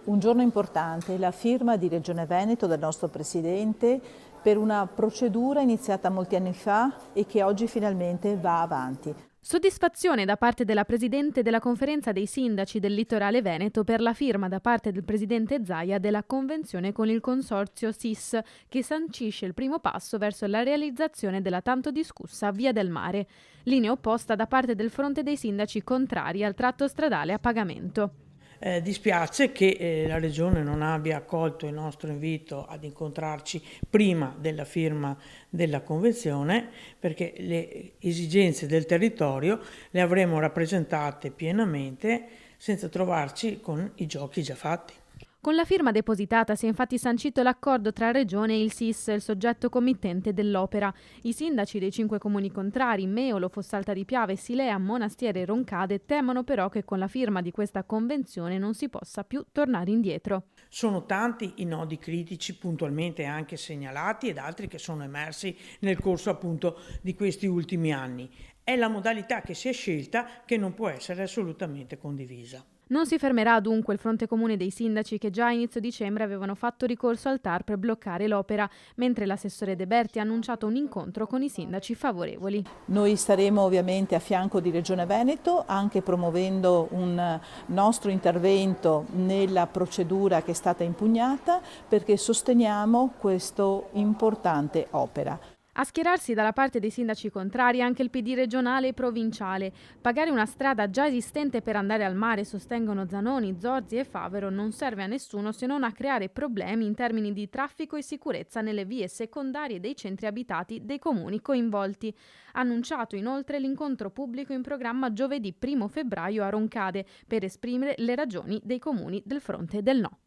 Un giorno importante, la firma di Regione Veneto del nostro Presidente per una procedura iniziata molti anni fa e che oggi finalmente va avanti. Soddisfazione da parte della Presidente della Conferenza dei Sindaci del Litorale Veneto per la firma da parte del Presidente Zaia della convenzione con il Consorzio SIS, che sancisce il primo passo verso la realizzazione della tanto discussa Via del Mare, linea opposta da parte del fronte dei sindaci contrari al tratto stradale a pagamento. Dispiace che la Regione non abbia accolto il nostro invito ad incontrarci prima della firma della Convenzione, perché le esigenze del territorio le avremmo rappresentate pienamente senza trovarci con i giochi già fatti. Con la firma depositata si è infatti sancito l'accordo tra Regione e il SIS, il soggetto committente dell'opera. I sindaci dei 5 comuni contrari, Meolo, Fossalta di Piave, Silea, Monastiere e Roncade, temono però che con la firma di questa convenzione non si possa più tornare indietro. Sono tanti i nodi critici puntualmente anche segnalati ed altri che sono emersi nel corso appunto di questi ultimi anni. È la modalità che si è scelta che non può essere assolutamente condivisa. Non si fermerà dunque il fronte comune dei sindaci che già a inizio dicembre avevano fatto ricorso al TAR per bloccare l'opera, mentre l'assessore De Berti ha annunciato un incontro con i sindaci favorevoli. Noi staremo ovviamente a fianco di Regione Veneto, anche promuovendo un nostro intervento nella procedura che è stata impugnata, perché sosteniamo questa importante opera. A schierarsi dalla parte dei sindaci contrari anche il PD regionale e provinciale. Pagare una strada già esistente per andare al mare, sostengono Zanoni, Zorzi e Favero, non serve a nessuno se non a creare problemi in termini di traffico e sicurezza nelle vie secondarie dei centri abitati dei comuni coinvolti. Annunciato inoltre l'incontro pubblico in programma giovedì 1 febbraio a Roncade per esprimere le ragioni dei comuni del fronte del no.